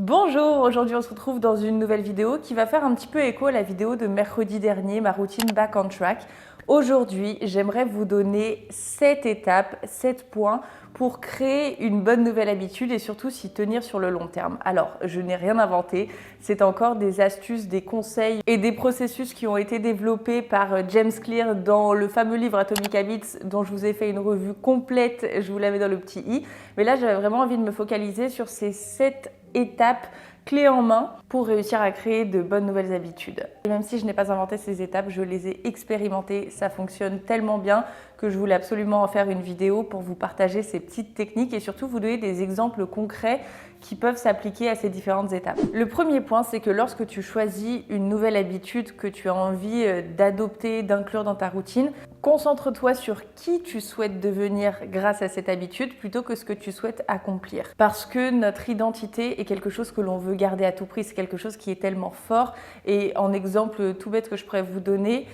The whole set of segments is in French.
Bonjour, aujourd'hui on se retrouve dans une nouvelle vidéo qui va faire un petit peu écho à la vidéo de mercredi dernier, ma routine Back on Track. Aujourd'hui, j'aimerais vous donner 7 étapes, 7 points pour créer une bonne nouvelle habitude et surtout s'y tenir sur le long terme. Alors, je n'ai rien inventé, c'est encore des astuces, des conseils et des processus qui ont été développés par James Clear dans le fameux livre Atomic Habits dont je vous ai fait une revue complète, je vous la mets dans le petit i. Mais là, j'avais vraiment envie de me focaliser sur ces 7 étapes clés en main pour réussir à créer de bonnes nouvelles habitudes. Et même si je n'ai pas inventé ces étapes, je les ai expérimentées, ça fonctionne tellement bien que je voulais absolument en faire une vidéo pour vous partager ces petites techniques et surtout vous donner des exemples concrets qui peuvent s'appliquer à ces différentes étapes. Le premier point, c'est que lorsque tu choisis une nouvelle habitude que tu as envie d'adopter, d'inclure dans ta routine, concentre-toi sur qui tu souhaites devenir grâce à cette habitude plutôt que ce que tu souhaites accomplir. Parce que notre identité est quelque chose que l'on veut garder à tout prix, c'est quelque chose qui est tellement fort. Et en exemple tout bête que je pourrais vous donner,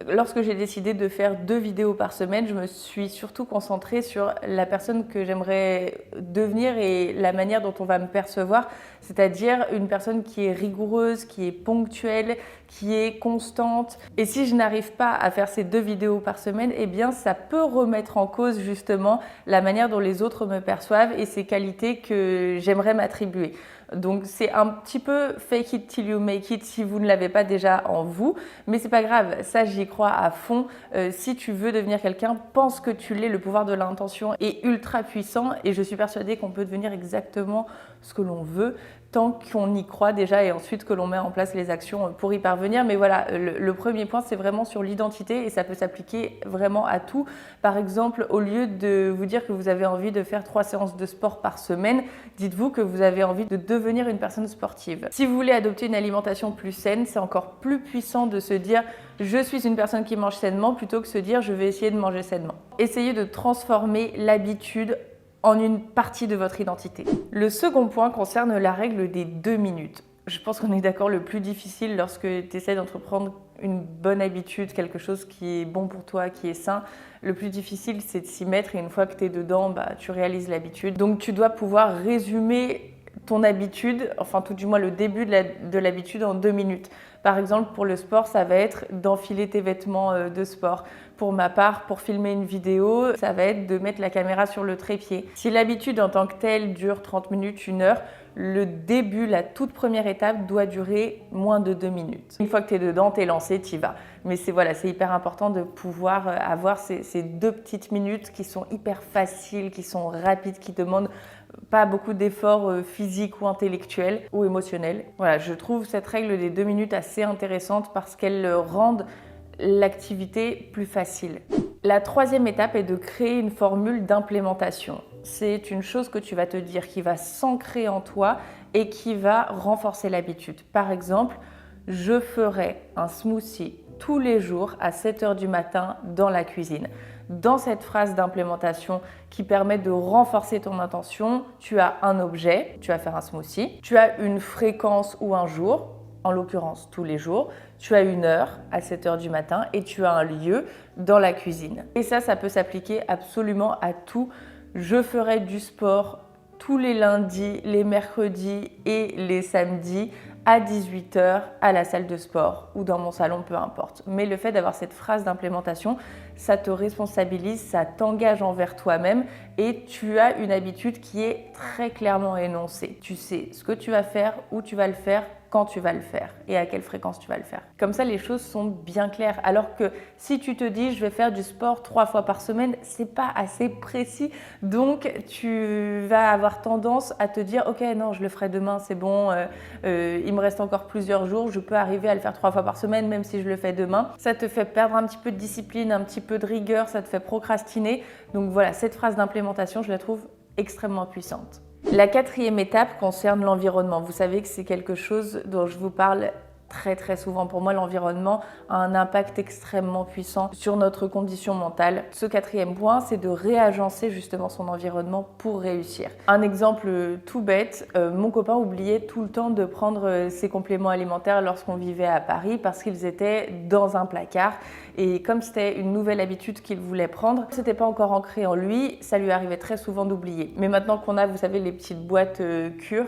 lorsque j'ai décidé de faire 2 vidéos par semaine, je me suis surtout concentrée sur la personne que j'aimerais devenir et la manière dont on va me percevoir, c'est-à-dire une personne qui est rigoureuse, qui est ponctuelle, qui est constante. Et si je n'arrive pas à faire ces 2 vidéos par semaine, eh bien ça peut remettre en cause justement la manière dont les autres me perçoivent et ces qualités que j'aimerais m'attribuer. Donc c'est un petit peu fake it till you make it si vous ne l'avez pas déjà en vous, mais c'est pas grave, ça j'y crois à fond. Si tu veux devenir quelqu'un, pense que tu l'es, le pouvoir de l'intention est ultra puissant et je suis persuadée qu'on peut devenir exactement ce que l'on veut tant qu'on y croit déjà et ensuite que l'on met en place les actions pour y parvenir. Mais voilà, le premier point, c'est vraiment sur l'identité et ça peut s'appliquer vraiment à tout. Par exemple, au lieu de vous dire que vous avez envie de faire 3 séances de sport par semaine, dites-vous que vous avez envie de devenir une personne sportive. Si vous voulez adopter une alimentation plus saine, c'est encore plus puissant de se dire « je suis une personne qui mange sainement » plutôt que se dire « je vais essayer de manger sainement ». Essayez de transformer l'habitude en une partie de votre identité. Le second point concerne la règle des 2 minutes. Je pense qu'on est d'accord, le plus difficile lorsque tu essaies d'entreprendre une bonne habitude, quelque chose qui est bon pour toi, qui est sain, le plus difficile c'est de s'y mettre et une fois que tu es dedans, tu réalises l'habitude. Donc tu dois pouvoir résumer ton habitude, enfin tout du moins le début de l'habitude en 2 minutes. Par exemple, pour le sport, ça va être d'enfiler tes vêtements de sport. Pour ma part, pour filmer une vidéo, ça va être de mettre la caméra sur le trépied. Si l'habitude en tant que telle dure 30 minutes, 1 heure, le début, la toute première étape doit durer moins de 2 minutes. Une fois que tu es dedans, tu es lancé, tu y vas. Mais c'est hyper important de pouvoir avoir ces 2 petites minutes qui sont hyper faciles, qui sont rapides, qui demandent pas beaucoup d'efforts physiques ou intellectuels ou émotionnels. Voilà, je trouve cette règle des 2 minutes assez intéressante parce qu'elle rend l'activité plus facile. La troisième étape est de créer une formule d'implémentation. C'est une chose que tu vas te dire qui va s'ancrer en toi et qui va renforcer l'habitude. Par exemple, je ferai un smoothie tous les jours à 7 h du matin dans la cuisine. Dans cette phrase d'implémentation qui permet de renforcer ton intention, tu as un objet, tu vas faire un smoothie, tu as une fréquence ou un jour, en l'occurrence tous les jours, tu as 1 heure à 7 h du matin et tu as un lieu dans la cuisine. Et ça peut s'appliquer absolument à tout. Je ferai du sport tous les lundis, les mercredis et les samedis à 18 h à la salle de sport ou dans mon salon, peu importe. Mais le fait d'avoir cette phrase d'implémentation, ça te responsabilise, ça t'engage envers toi-même et tu as une habitude qui est très clairement énoncée. Tu sais ce que tu vas faire, où tu vas le faire, quand tu vas le faire et à quelle fréquence tu vas le faire. Comme ça, les choses sont bien claires. Alors que si tu te dis je vais faire du sport 3 fois par semaine, c'est pas assez précis. Donc tu vas avoir tendance à te dire ok non, je le ferai demain, c'est bon, il me reste encore plusieurs jours, je peux arriver à le faire 3 fois par semaine même si je le fais demain. Ça te fait perdre un petit peu de discipline, un petit peu de rigueur, ça te fait procrastiner. Donc voilà, cette phrase d'implémentation, je la trouve extrêmement puissante. La 4e étape concerne l'environnement. Vous savez que c'est quelque chose dont je vous parle très souvent. Pour moi, l'environnement a un impact extrêmement puissant sur notre condition mentale. Ce 4e point, c'est de réagencer justement son environnement pour réussir. Un exemple tout bête, mon copain oubliait tout le temps de prendre ses compléments alimentaires lorsqu'on vivait à Paris parce qu'ils étaient dans un placard. Et comme c'était une nouvelle habitude qu'il voulait prendre, c'était pas encore ancré en lui, ça lui arrivait très souvent d'oublier. Mais maintenant qu'on a, vous savez, les petites boîtes Cure,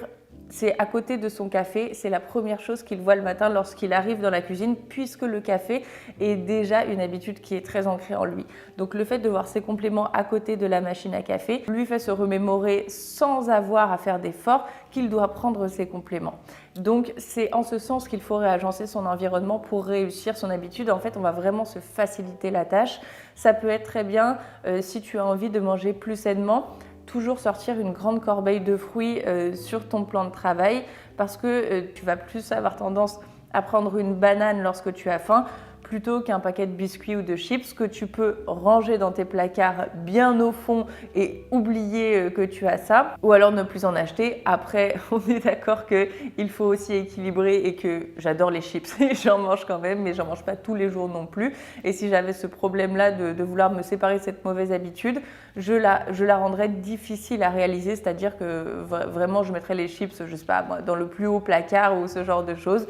c'est à côté de son café, c'est la première chose qu'il voit le matin lorsqu'il arrive dans la cuisine, puisque le café est déjà une habitude qui est très ancrée en lui. Donc le fait de voir ses compléments à côté de la machine à café lui fait se remémorer sans avoir à faire d'efforts qu'il doit prendre ses compléments. Donc c'est en ce sens qu'il faut réagencer son environnement pour réussir son habitude. En fait, on va vraiment se faciliter la tâche. Ça peut être très bien si tu as envie de manger plus sainement, toujours sortir une grande corbeille de fruits sur ton plan de travail parce que tu vas plus avoir tendance à prendre une banane lorsque tu as faim plutôt qu'un paquet de biscuits ou de chips que tu peux ranger dans tes placards bien au fond et oublier que tu as ça, ou alors ne plus en acheter. Après, on est d'accord qu'il faut aussi équilibrer et que j'adore les chips et j'en mange quand même, mais j'en mange pas tous les jours non plus. Et si j'avais ce problème-là de vouloir me séparer de cette mauvaise habitude, je la rendrais difficile à réaliser, c'est-à-dire que vraiment je mettrais les chips, je sais pas, dans le plus haut placard ou ce genre de choses.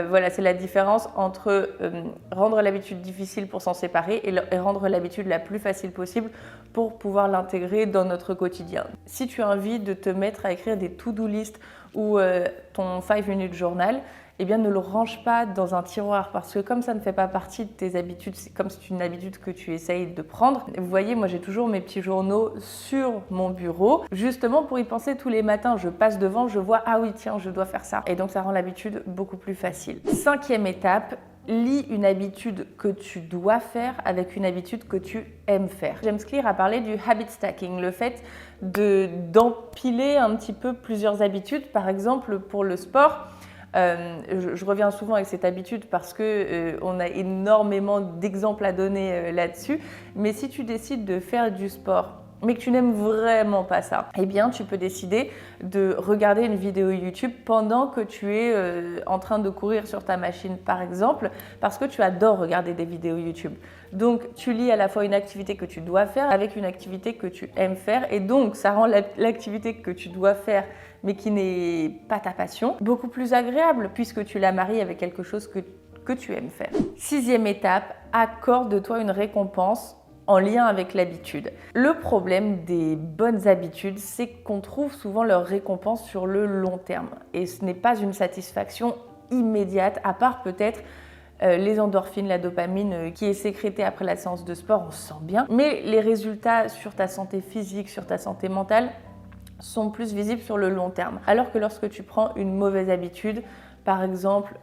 Voilà, c'est la différence entre rendre l'habitude difficile pour s'en séparer et rendre l'habitude la plus facile possible pour pouvoir l'intégrer dans notre quotidien. Si tu as envie de te mettre à écrire des to-do list ou ton 5-minute journal, eh bien ne le range pas dans un tiroir parce que comme ça ne fait pas partie de tes habitudes, c'est comme c'est une habitude que tu essayes de prendre. Vous voyez, moi j'ai toujours mes petits journaux sur mon bureau, justement pour y penser tous les matins. Je passe devant, je vois, ah oui tiens, je dois faire ça. Et donc ça rend l'habitude beaucoup plus facile. 5e étape, lie une habitude que tu dois faire avec une habitude que tu aimes faire. James Clear a parlé du habit stacking, le fait d'empiler un petit peu plusieurs habitudes. Par exemple, pour le sport, je reviens souvent avec cette habitude parce qu'on a énormément d'exemples à donner là-dessus. Mais si tu décides de faire du sport, mais que tu n'aimes vraiment pas ça, eh bien tu peux décider de regarder une vidéo YouTube pendant que tu es en train de courir sur ta machine par exemple, parce que tu adores regarder des vidéos YouTube. Donc tu lis à la fois une activité que tu dois faire avec une activité que tu aimes faire et donc ça rend l'activité que tu dois faire mais qui n'est pas ta passion beaucoup plus agréable puisque tu la maries avec quelque chose que tu aimes faire. 6e étape, accorde-toi une récompense en lien avec l'habitude. Le problème des bonnes habitudes, c'est qu'on trouve souvent leur récompense sur le long terme. Et ce n'est pas une satisfaction immédiate, à part peut-être les endorphines, la dopamine qui est sécrétée après la séance de sport, on se sent bien. Mais les résultats sur ta santé physique, sur ta santé mentale, sont plus visibles sur le long terme. Alors que lorsque tu prends une mauvaise habitude, par exemple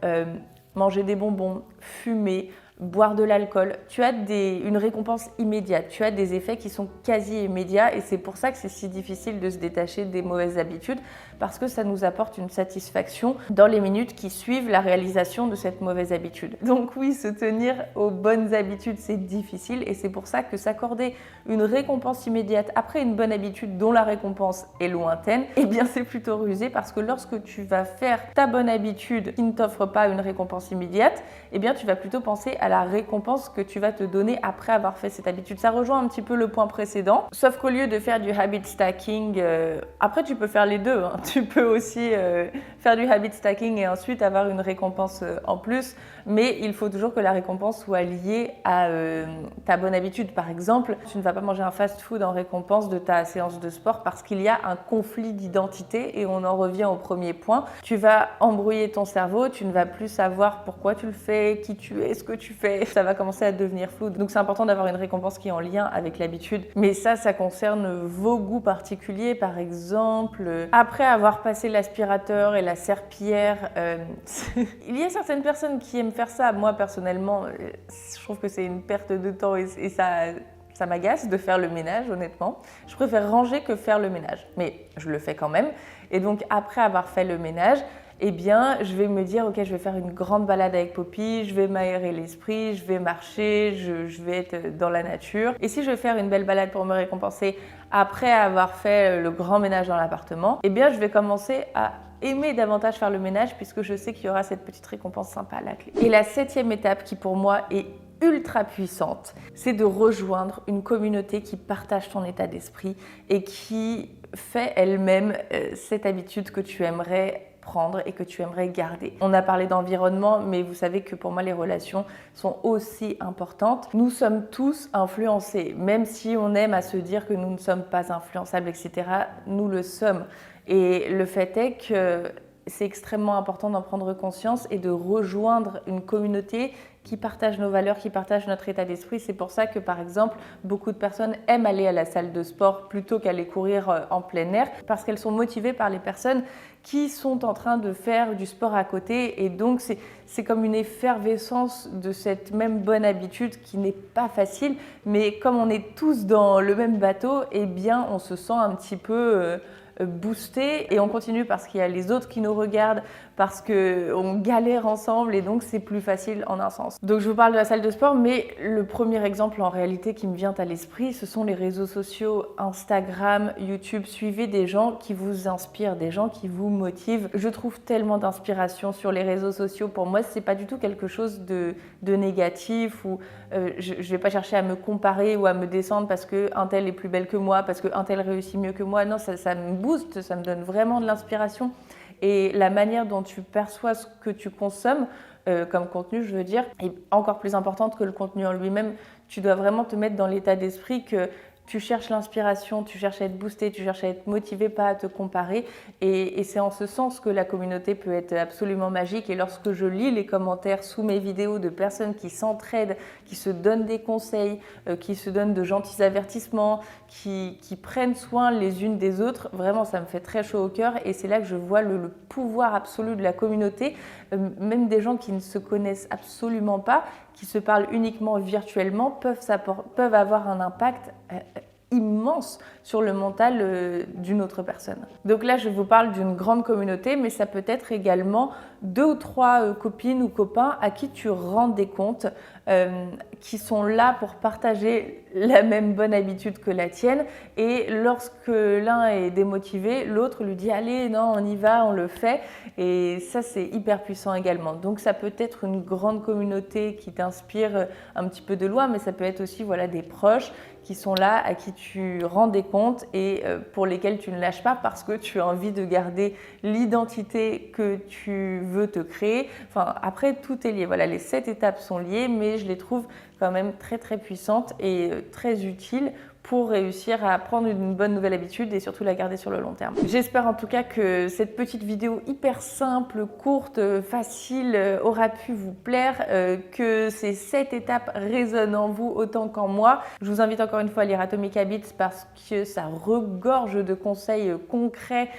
manger des bonbons, fumer, boire de l'alcool, tu as une récompense immédiate, tu as des effets qui sont quasi immédiats et c'est pour ça que c'est si difficile de se détacher des mauvaises habitudes parce que ça nous apporte une satisfaction dans les minutes qui suivent la réalisation de cette mauvaise habitude. Donc oui, se tenir aux bonnes habitudes, c'est difficile et c'est pour ça que s'accorder une récompense immédiate après une bonne habitude dont la récompense est lointaine, eh bien c'est plutôt rusé parce que lorsque tu vas faire ta bonne habitude qui ne t'offre pas une récompense immédiate, eh bien tu vas plutôt penser à la récompense que tu vas te donner après avoir fait cette habitude. Ça rejoint un petit peu le point précédent, sauf qu'au lieu de faire du habit stacking, après tu peux faire les deux, hein. Tu peux aussi faire du habit stacking et ensuite avoir une récompense en plus, mais il faut toujours que la récompense soit liée à ta bonne habitude. Par exemple, tu ne vas pas manger un fast-food en récompense de ta séance de sport parce qu'il y a un conflit d'identité et on en revient au premier point. Tu vas embrouiller ton cerveau, tu ne vas plus savoir pourquoi tu le fais, qui tu es, ce que tu fais, ça va commencer à devenir flou. Donc c'est important d'avoir une récompense qui est en lien avec l'habitude. Mais ça concerne vos goûts particuliers. Par exemple, après avoir passé l'aspirateur et la serpillière, il y a certaines personnes qui aiment faire ça. Moi personnellement, je trouve que c'est une perte de temps et ça m'agace de faire le ménage, honnêtement. Je préfère ranger que faire le ménage, mais je le fais quand même. Et donc après avoir fait le ménage, eh bien, je vais me dire, ok, je vais faire une grande balade avec Poppy, je vais m'aérer l'esprit, je vais marcher, je vais être dans la nature. Et si je vais faire une belle balade pour me récompenser après avoir fait le grand ménage dans l'appartement, eh bien, je vais commencer à aimer davantage faire le ménage puisque je sais qu'il y aura cette petite récompense sympa à la clé. Et la 7e étape qui pour moi est ultra puissante, c'est de rejoindre une communauté qui partage ton état d'esprit et qui fait elle-même cette habitude que tu aimerais prendre et que tu aimerais garder. On a parlé d'environnement, mais vous savez que pour moi, les relations sont aussi importantes. Nous sommes tous influencés, même si on aime à se dire que nous ne sommes pas influençables, etc. Nous le sommes. Et le fait est que c'est extrêmement important d'en prendre conscience et de rejoindre une communauté qui partage nos valeurs, qui partage notre état d'esprit. C'est pour ça que, par exemple, beaucoup de personnes aiment aller à la salle de sport plutôt qu'aller courir en plein air, parce qu'elles sont motivées par les personnes qui sont en train de faire du sport à côté. Et donc, c'est comme une effervescence de cette même bonne habitude qui n'est pas facile. Mais comme on est tous dans le même bateau, eh bien, on se sent un petit peu boosté et on continue parce qu'il y a les autres qui nous regardent, parce qu'on galère ensemble et donc c'est plus facile en un sens. Donc je vous parle de la salle de sport, mais le premier exemple en réalité qui me vient à l'esprit, ce sont les réseaux sociaux, Instagram, YouTube. Suivez des gens qui vous inspirent, des gens qui vous motivent. Je trouve tellement d'inspiration sur les réseaux sociaux. Pour moi, c'est pas du tout quelque chose de négatif ou je vais pas chercher à me comparer ou à me descendre parce qu'un tel est plus belle que moi, parce qu'un tel réussit mieux que moi. Non, ça me booste, ça me donne vraiment de l'inspiration. Et la manière dont tu perçois ce que tu consommes comme contenu, je veux dire, est encore plus importante que le contenu en lui-même. Tu dois vraiment te mettre dans l'état d'esprit que tu cherches l'inspiration, tu cherches à être boosté, tu cherches à être motivé, pas à te comparer. Et c'est en ce sens que la communauté peut être absolument magique. Et lorsque je lis les commentaires sous mes vidéos de personnes qui s'entraident, qui se donnent des conseils, qui se donnent de gentils avertissements, qui prennent soin les unes des autres, vraiment ça me fait très chaud au cœur. Et c'est là que je vois le pouvoir absolu de la communauté, même des gens qui ne se connaissent absolument pas, qui se parlent uniquement virtuellement, peuvent avoir un impact immense sur le mental d'une autre personne. Donc là, je vous parle d'une grande communauté, mais ça peut être également 2 ou 3 copines ou copains à qui tu rends des comptes, qui sont là pour partager la même bonne habitude que la tienne. Et lorsque l'un est démotivé, l'autre lui dit « Allez, non, on y va, on le fait ». Et ça, c'est hyper puissant également. Donc ça peut être une grande communauté qui t'inspire un petit peu de loin, mais ça peut être aussi voilà, des proches qui sont là, à qui tu rends des comptes et pour lesquels tu ne lâches pas parce que tu as envie de garder l'identité que tu veux te créer. Enfin, après, tout est lié. Voilà, les 7 étapes sont liées, mais je les trouve quand même très très puissantes et très utiles pour réussir à prendre une bonne nouvelle habitude et surtout la garder sur le long terme. J'espère en tout cas que cette petite vidéo hyper simple, courte, facile aura pu vous plaire, que ces 7 étapes résonnent en vous autant qu'en moi. Je vous invite encore une fois à lire Atomic Habits parce que ça regorge de conseils concrets,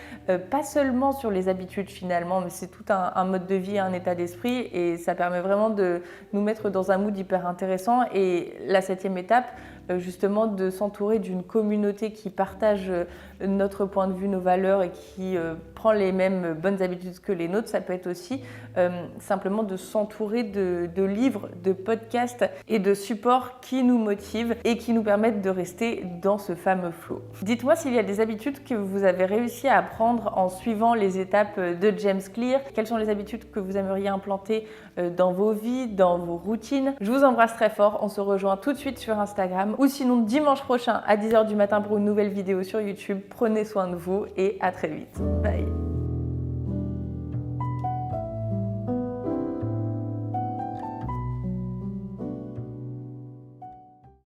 pas seulement sur les habitudes finalement, mais c'est tout un mode de vie, un état d'esprit et ça permet vraiment de nous mettre dans un mood hyper intéressant. Et la 7e étape, justement de s'entourer d'une communauté qui partage notre point de vue, nos valeurs et qui prend les mêmes bonnes habitudes que les nôtres. Ça peut être aussi simplement de s'entourer de livres, de podcasts et de supports qui nous motivent et qui nous permettent de rester dans ce fameux flow. Dites-moi s'il y a des habitudes que vous avez réussi à apprendre en suivant les étapes de James Clear. Quelles sont les habitudes que vous aimeriez implanter dans vos vies, dans vos routines. Je vous embrasse très fort. On se rejoint tout de suite sur Instagram ou sinon dimanche prochain à 10h du matin pour une nouvelle vidéo sur YouTube. Prenez soin de vous et à très vite. Bye.